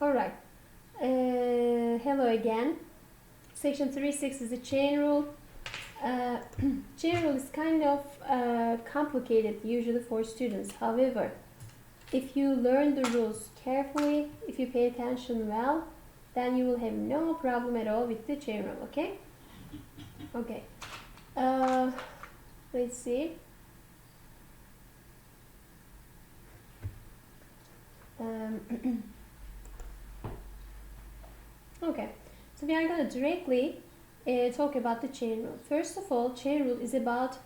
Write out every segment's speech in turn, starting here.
Alright, hello again. Section 3.6 is a chain rule. Chain rule is kind of complicated usually for students. However, if you learn the rules carefully, if you pay attention well, then you will have no problem at all with the chain rule, okay? Okay, let's see. Okay, so we are going to directly talk about the chain rule. First of all, chain rule is about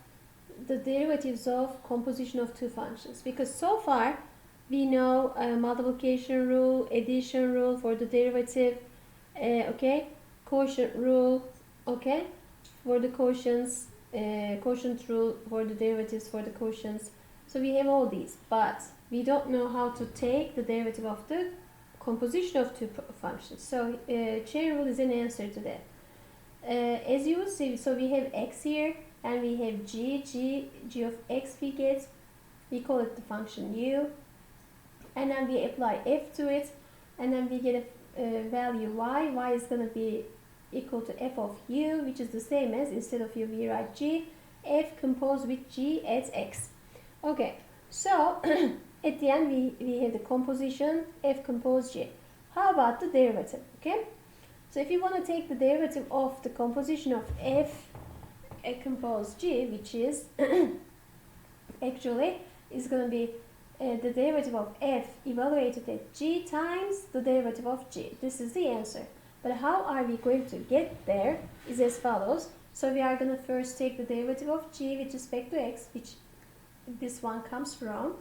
the derivatives of composition of two functions, because so far we know multiplication rule, addition rule for the derivative, okay, quotient rule, okay, for the quotients, quotient rule for the derivatives for the quotients. So we have all these, but we don't know how to take the derivative of the composition of two functions. So chain rule is an answer to that. As you will see, so we have x here and we have g of x we call it the function u, and then we apply f to it, and then we get a value y is going to be equal to f of u, which is the same as, instead of u we write g, f composed with g at x. Okay, so at the end we have the composition f composed g. How about the derivative? Okay, so if you want to take the derivative of the composition of f composed g, which is actually is going to be the derivative of f evaluated at g times the derivative of g. This is the answer. But how are we going to get there is as follows. So we are going to first take the derivative of g with respect to x, which this one comes from,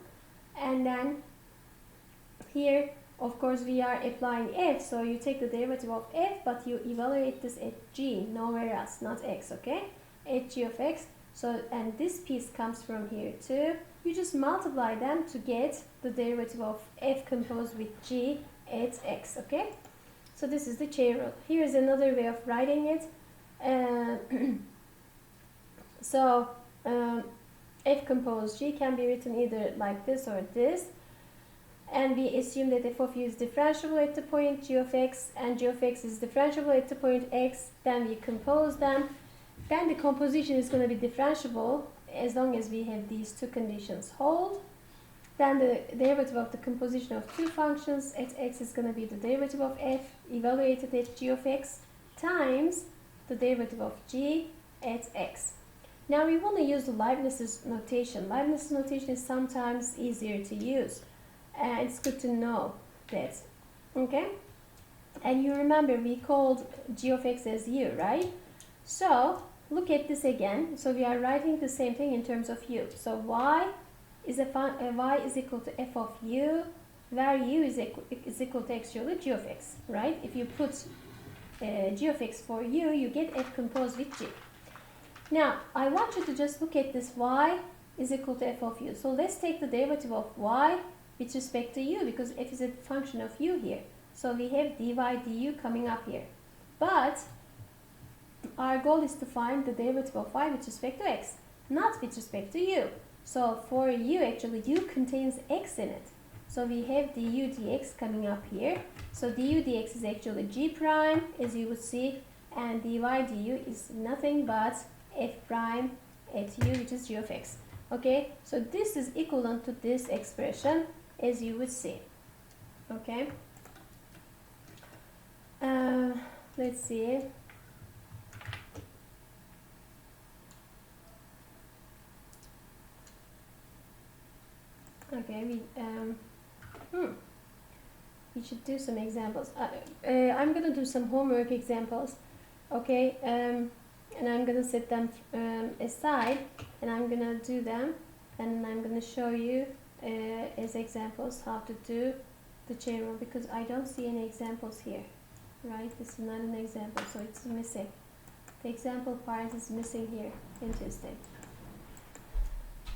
and then here of course we are applying f, so you take the derivative of f but you evaluate this at g, nowhere else, not x, okay, at g of x. So, and this piece comes from here too. You just multiply them to get the derivative of f composed with g at x, okay? So this is the chain rule. Here is another way of writing it. F composed g can be written either like this or this. And we assume that f of u is differentiable at the point g of x, and g of x is differentiable at the point x. Then we compose them. Then the composition is going to be differentiable as long as we have these two conditions hold. Then the derivative of the composition of two functions at x is going to be the derivative of f evaluated at g of x times the derivative of g at x. Now we want to use the Leibniz's notation. Leibniz's notation is sometimes easier to use, and it's good to know that, okay? And you remember we called g of x as u, right? So look at this again. So we are writing the same thing in terms of u. So y is equal to f of u, where u is equal to actually g of x, right? If you put g of x for u, you get f composed with g. Now I want you to just look at this y is equal to f of u. So let's take the derivative of y with respect to u, because f is a function of u here. So we have dy du coming up here. But our goal is to find the derivative of y with respect to x, not with respect to u. So for u, actually u contains x in it. So we have du dx coming up here. So du dx is actually g prime, as you would see, and dy du is nothing but f prime at u, which is g of x. Okay, so this is equivalent to this expression, as you would see. Okay, let's see. Okay, we should do some examples. I'm gonna do some homework examples, okay, and I'm gonna set them aside, and I'm gonna do them, and I'm gonna show you as examples how to do the chain rule, because I don't see any examples here, right? This is not an example, so it's missing. The example part is missing here. Interesting.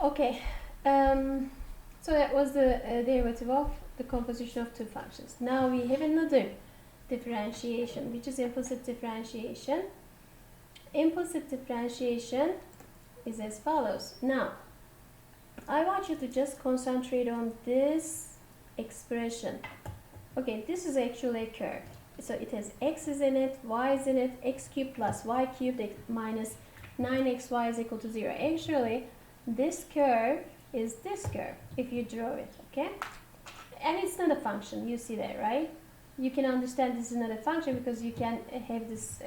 Okay. So that was the derivative of the composition of two functions. Now we have another differentiation, which is implicit differentiation. Implicit differentiation is as follows. Now, I want you to just concentrate on this expression. Okay, this is actually a curve. So it has x is in it, y is in it, x cubed plus y cubed minus 9xy is equal to 0. Actually, this curve is this curve if you draw it, okay? And it's not a function, you see that, right? You can understand this is not a function because you can have this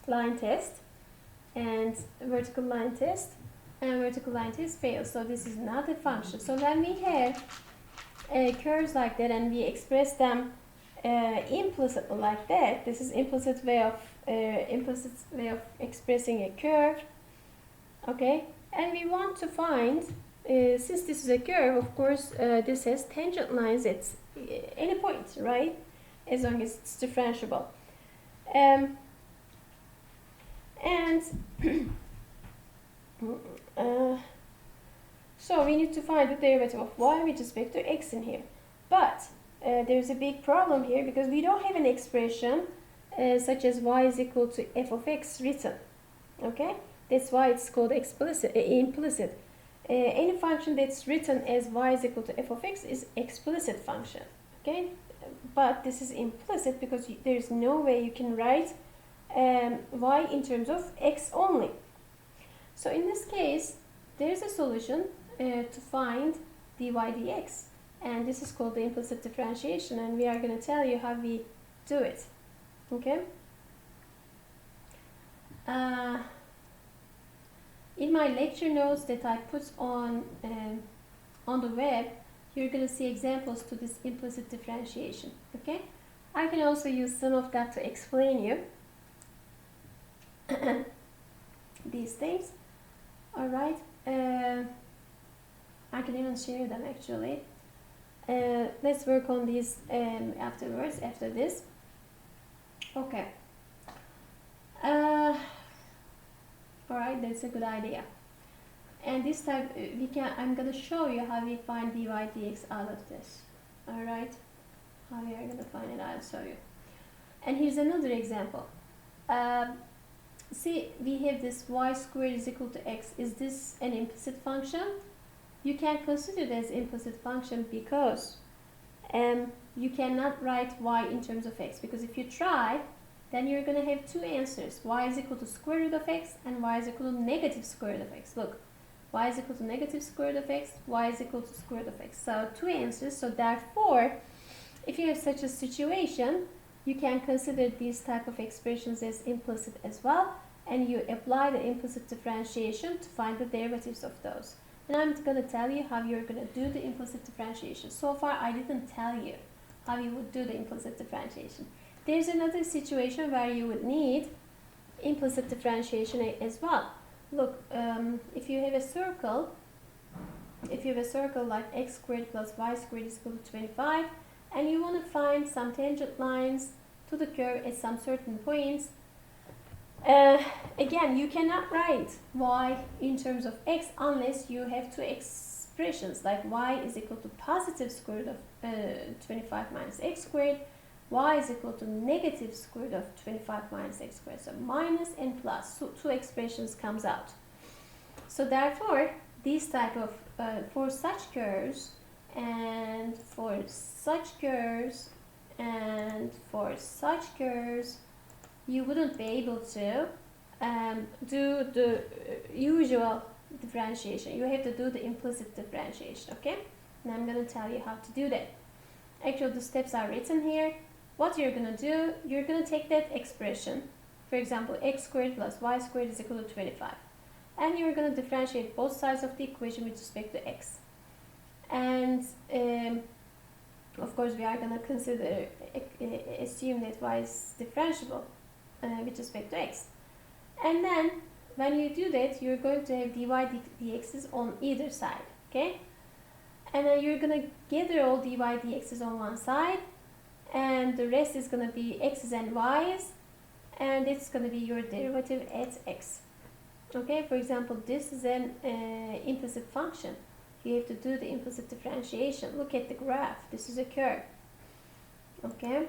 line test and vertical line test, and vertical line test fails. So this is not a function. So when we have curves like that and we express them implicitly like that, this is implicit way of expressing a curve, okay? And we want to find, since this is a curve, of course, this has tangent lines at any point, right? As long as it's differentiable. And so we need to find the derivative of y with respect to x in here. But there's a big problem here because we don't have an expression such as y is equal to f of x written. Okay? That's why it's called implicit. Any function that's written as y is equal to f of x is explicit function. Okay? But this is implicit because there's no way you can write y in terms of x only. So in this case, there's a solution to find dy dx, and this is called the implicit differentiation, and we are going to tell you how we do it. Okay? In my lecture notes that I put on the web, you're going to see examples to this implicit differentiation. Okay? I can also use some of that to explain you these things. All right. I can even share them actually. Let's work on these afterwards, after this. Okay. All right, that's a good idea. And this time I'm gonna show you how we find dy dx out of this. All right, how we are gonna find it. I'll show you. And here's another example. See, we have this y squared is equal to x. Is this an implicit function? You can consider it as implicit function because you cannot write y in terms of x, because if you try, then you're going to have two answers. Y is equal to square root of x and y is equal to negative square root of x. Look, y is equal to negative square root of x, y is equal to square root of x. So two answers. So therefore, if you have such a situation, you can consider these type of expressions as implicit as well, and you apply the implicit differentiation to find the derivatives of those. And I'm going to tell you how you're going to do the implicit differentiation. So far, I didn't tell you how you would do the implicit differentiation. There's another situation where you would need implicit differentiation as well. Look, if you have a circle like x squared plus y squared is equal to 25, and you want to find some tangent lines to the curve at some certain points, again, you cannot write y in terms of x unless you have two expressions, like y is equal to positive square root of 25 minus x squared, y is equal to negative square root of 25 minus x squared. So minus and plus, so two expressions comes out. So therefore, these type of, for such curves, and for such curves, and for such curves, you wouldn't be able to do the usual differentiation. You have to do the implicit differentiation, okay? And I'm going to tell you how to do that. Actually, the steps are written here. What you're going to do, you're going to take that expression, for example, x squared plus y squared is equal to 25. And you're going to differentiate both sides of the equation with respect to x. And of course, we are going to consider, assume that y is differentiable with respect to x. And then when you do that, you're going to have dy dx's on either side, okay? And then you're going to gather all dy dx's on one side, and the rest is going to be x's and y's, and it's going to be your derivative at x. Okay, for example, this is an implicit function. You have to do the implicit differentiation. Look at the graph. This is a curve. Okay,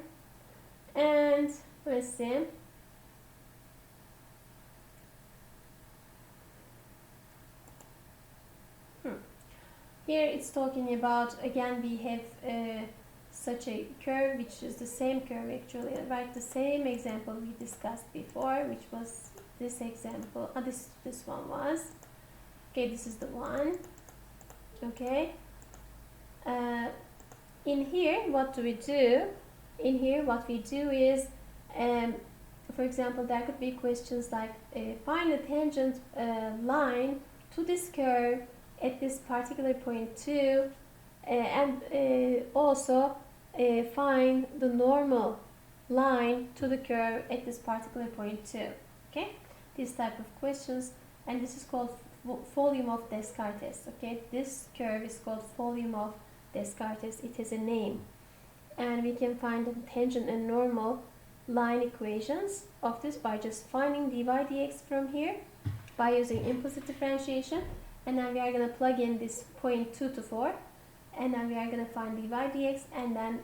and let's see. Here it's talking about, again, we have such a curve, which is the same curve actually. I write the same example we discussed before, which was this example. This one was. Okay, this is the one. Okay. In here, what do we do? In here, what we do is, for example, there could be questions like find the tangent line to this curve at this particular point 2, and also find the normal line to the curve at this particular point 2. Okay, this type of questions, and this is called volume of Descartes. Okay, this curve is called volume of Descartes. It has a name, and we can find the tangent and normal line equations of this by just finding dy dx from here by using implicit differentiation, and then we are going to plug in this point 2 to 4, and then we are going to find dy dx, and then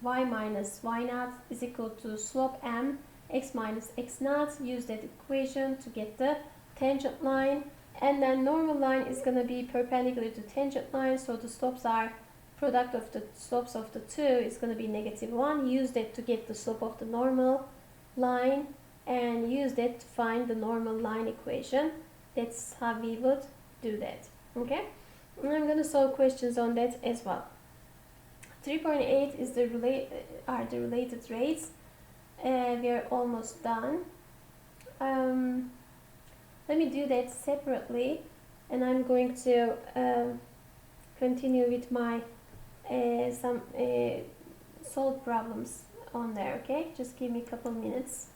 y minus y naught is equal to slope m x minus x naught. Use that equation to get the tangent line, and then normal line is going to be perpendicular to tangent line, so the slopes are product of the slopes of the two is going to be -1. Use that to get the slope of the normal line, and use that to find the normal line equation. That's how we would do that. Okay, and I'm going to solve questions on that as well. 3.8 is the related rates. We are almost done. Let me do that separately, and I'm going to continue with my some solved problems on there. Okay, just give me a couple minutes.